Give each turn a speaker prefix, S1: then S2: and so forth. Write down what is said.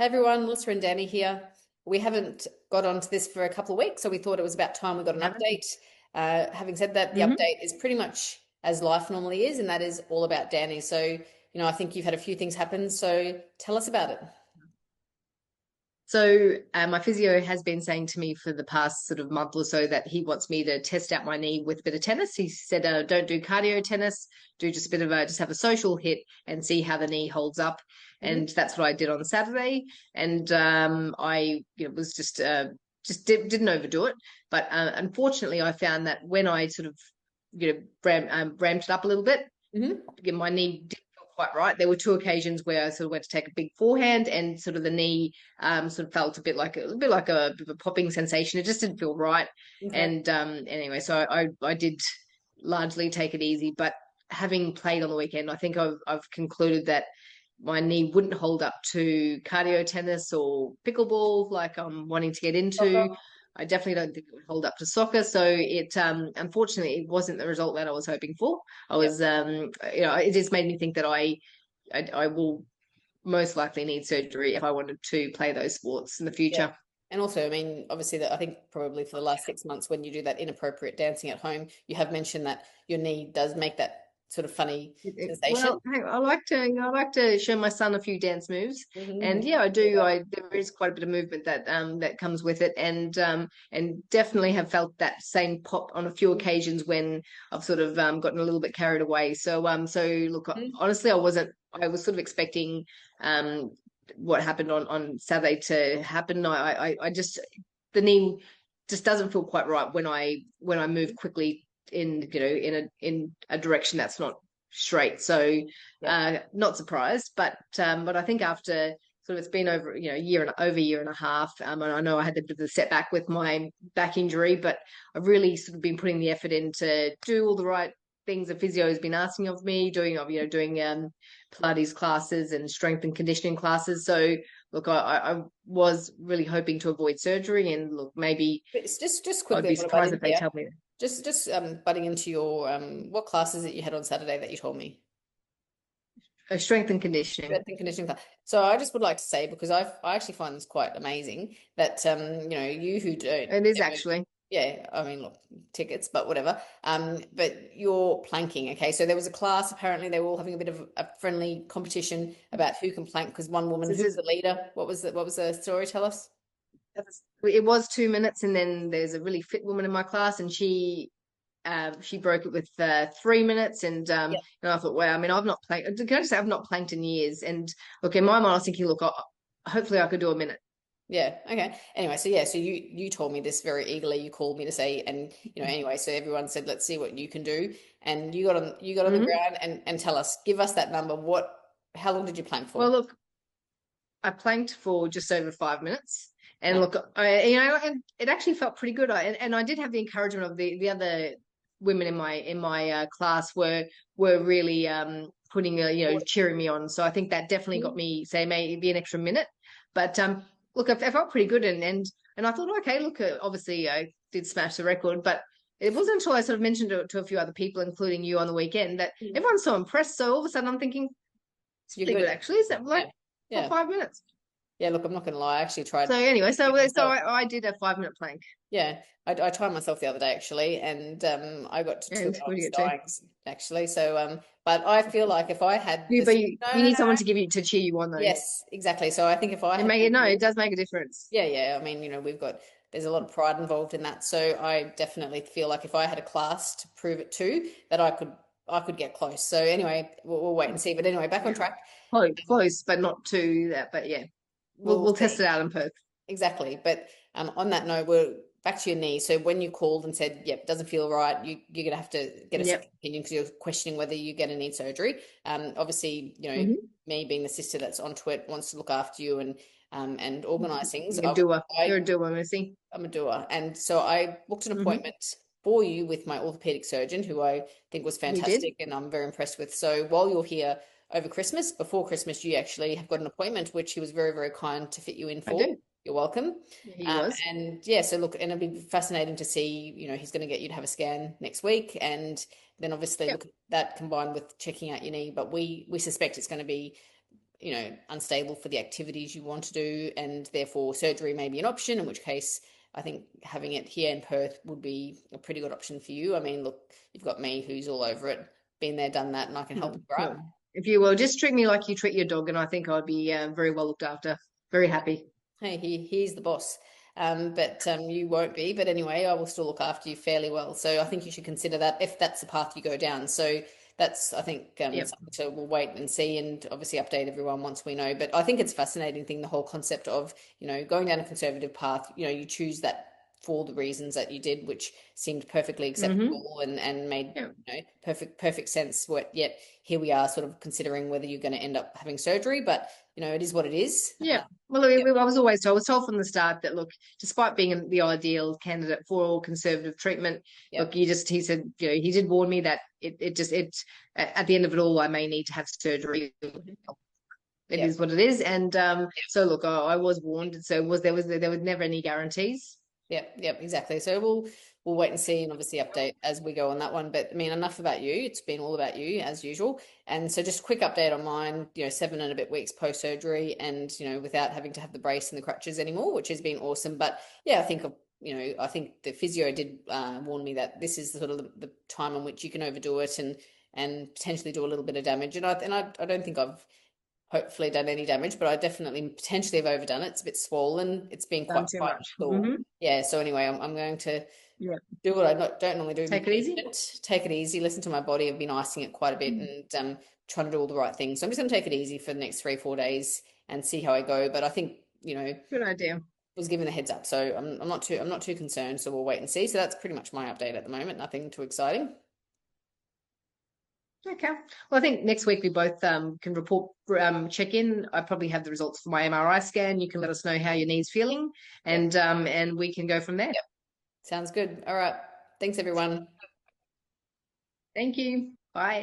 S1: Hey everyone, Melissa and Danny here. We haven't got onto this for a couple of weeks, so we thought it was about time we got an update. Having said that, the
S2: Hmm.
S1: update is pretty much as life normally is, and that is all about Danny. So, I think you've had a few things happen, so tell us about it.
S2: My physio has been saying to me for the past sort of month or so that he wants me to test out my knee with a bit of tennis. He said, don't do cardio tennis, do just a bit of just have a social hit and see how the knee holds up.
S1: Mhm.
S2: And that's what I did on Saturday. And I was didn't overdo it. But unfortunately, I found that when I sort of, ramped it up a little bit,
S1: Mhm.
S2: my knee didn't feel quite right. There were two occasions where I sort of went to take a big forehand, and sort of the knee sort of felt a bit of a popping sensation. It just didn't feel right.
S1: Okay.
S2: And anyway, so I did largely take it easy. But having played on the weekend, I think I've concluded that my knee wouldn't hold up to cardio tennis or pickleball like I'm wanting to get into.
S1: Soccer.
S2: I definitely don't think it would hold up to soccer. So it unfortunately it wasn't the result that I was hoping for. I
S1: Yep.
S2: was it just made me think that I will most likely need surgery if I wanted to play those sports in the
S1: Yeah.
S2: future.
S1: And also, I mean, obviously, that I think probably for the last 6 months, when you do that inappropriate dancing at home, you have mentioned that your knee does make that sort of funny sensation.
S2: Well, hey, I like to show my son a few dance moves, and
S1: Mhm.
S2: yeah, I do. There is quite a bit of movement that comes with it, and definitely have felt that same pop on a few occasions when I've sort of gotten a little bit carried away. So look,
S1: Mhm.
S2: honestly, I wasn't. I was sort of expecting um what happened on Saturday to happen. I just the knee just doesn't feel quite right when I move quickly in a direction that's not straight. So
S1: Yeah.
S2: not surprised, but I think after sort of it's been over a year and a half. And I know I had a bit of a setback with my back injury, but I've really sort of been putting the effort in to do all the right things the physio has been asking of me, doing Pilates classes and strength and conditioning classes. So look, I was really hoping to avoid surgery, and look, maybe
S1: But it's just
S2: I'd
S1: quickly, I
S2: be
S1: want to butt
S2: surprised
S1: in
S2: if they
S1: here.
S2: tell me.
S1: Just butting into your what classes that you had on Saturday that you told me.
S2: Strength and conditioning.
S1: Strength and conditioning class. So I just would like to say, because I actually find this quite amazing that you who don't
S2: It is
S1: ever,
S2: actually.
S1: yeah, I mean, look, tickets, but whatever. But you're planking, okay? So there was a class. Apparently, they were all having a bit of a friendly competition about who can plank. Because one woman,
S2: So
S1: who
S2: this
S1: was
S2: is
S1: the leader? What was the story? Tell us.
S2: it was 2 minutes, and then there's a really fit woman in my class, and she broke it with 3 minutes, and I thought, wow. I mean, I've not planked. Can I just say I've not planked in years? And look, in my mind, I was thinking, look, hopefully I could do a minute.
S1: Yeah. Okay. Anyway, so yeah, so you told me this very eagerly. You called me to say, and anyway, so everyone said, let's see what you can do, and you got on the
S2: Hmm.
S1: ground and tell us, give us that number. How long did you plank
S2: Well,
S1: for?
S2: look, I planked for just over 5 minutes. And
S1: No.
S2: look, and it actually felt pretty good. And I did have the encouragement of the other women in my class were really putting cheering me on. So I think that definitely got me say maybe an extra minute. But look, I felt pretty good, and I thought, okay, look, obviously I did smash the record, but it wasn't until I sort of mentioned it to a few other people, including you on the weekend, that everyone's so impressed. So all of a sudden I'm thinking it's
S1: You're
S2: pretty good
S1: good.
S2: actually. Is that like
S1: Yeah.
S2: for
S1: Yeah.
S2: 5 minutes?
S1: Yeah. Look, I'm not gonna lie. I actually
S2: So
S1: tried
S2: anyway, so so
S1: myself.
S2: I did a 5 minute plank.
S1: Yeah, I tried myself the other day actually, and I got to two,
S2: And
S1: and I
S2: what do
S1: was
S2: you get to?
S1: dying actually. So but I feel like if I had
S2: You,
S1: this,
S2: but you,
S1: no,
S2: you
S1: no,
S2: need
S1: no,
S2: someone to give you to cheer you on though.
S1: yes, exactly. So I think if I
S2: It
S1: had
S2: make
S1: the
S2: it no, it
S1: ability,
S2: does make a difference.
S1: yeah, yeah. I mean, there's a lot of pride involved in that. So I definitely feel like if I had a class to prove it to, that I could get close. So anyway, we'll wait and see. But anyway, back on
S2: Yeah.
S1: track.
S2: Close, but not to that. But yeah,
S1: We'll
S2: we'll test
S1: see.
S2: it out in Perth.
S1: Exactly. But on that note, we're back to your knee. So when you called and said, yep, doesn't feel right, you're going to have to get a
S2: Yep.
S1: second opinion because you're questioning whether you're going to need surgery. Obviously,
S2: Mm-hmm.
S1: me being the sister that's onto it wants to look after you and organize things.
S2: You're a doer. You're a
S1: I,
S2: doer, Missy.
S1: I'm a doer. And so I booked an
S2: Mm-hmm.
S1: appointment for you with my orthopedic surgeon, who I think was
S2: You did.
S1: fantastic and I'm very impressed with. So while you're here over Christmas, before Christmas, you actually have got an appointment, which he was very, very kind to fit you in
S2: I
S1: for.
S2: do.
S1: You're welcome.
S2: Yeah, he was.
S1: And yeah, so look, and it'll be fascinating to see, he's going to get you to have a scan next week. And then obviously
S2: Yep.
S1: look at that combined with checking out your knee. But we suspect it's going to be unstable for the activities you want to do, and therefore surgery may be an option, in which case I think having it here in Perth would be a pretty good option for you. I mean, look, you've got me who's all over it, been there, done that, and I can help you, right?
S2: If you will, just treat me like you treat your dog, and I think I'd be very well looked after. Very happy.
S1: Hey, he's the boss. But you won't be. But anyway, I will still look after you fairly well. So I think you should consider that if that's the path you go down. So that's, I think, something. So we'll wait and see, and obviously update everyone once we know. But I think it's a fascinating thing, the whole concept of, going down a conservative path. You choose that for the reasons that you did, which seemed perfectly acceptable and made perfect sense. Yet here we are, sort of considering whether you're going to end up having surgery, but it is what it is.
S2: Yeah. Well, I was told from the start that, look, despite being the ideal candidate for all conservative treatment, look, he said, he did warn me that it at the end of it all, I may need to have surgery. It is what it is. And so look, I was warned. So there was never any guarantees.
S1: Yep, exactly. So we'll wait and see, and obviously update as we go on that one. But I mean, enough about you. It's been all about you as usual. And so just a quick update on mine, 7 and a bit weeks post-surgery, and, without having to have the brace and the crutches anymore, which has been awesome. But yeah, I think the physio did warn me that this is sort of the time in which you can overdo it and potentially do a little bit of damage. And I don't think I've hopefully done any damage, but I definitely potentially have overdone it. It's a bit swollen. It's been quite cool. Yeah. So anyway, I'm going to do what I don't normally do.
S2: Take it easy.
S1: Take it easy. Listen to my body. I've been icing it quite a bit and trying to do all the right things. So I'm just going to take it easy for the next 3-4 days and see how I go. But I think,
S2: good idea.
S1: Was given the heads up, so I'm not too concerned. So we'll wait and see. So that's pretty much my update at the moment. Nothing too exciting.
S2: Okay. Well, I think next week we both can report, check in. I probably have the results for my MRI scan. You can let us know how your knee's feeling, and we can go from there.
S1: Yep. Sounds good. All right. Thanks, everyone.
S2: Thank you. Bye.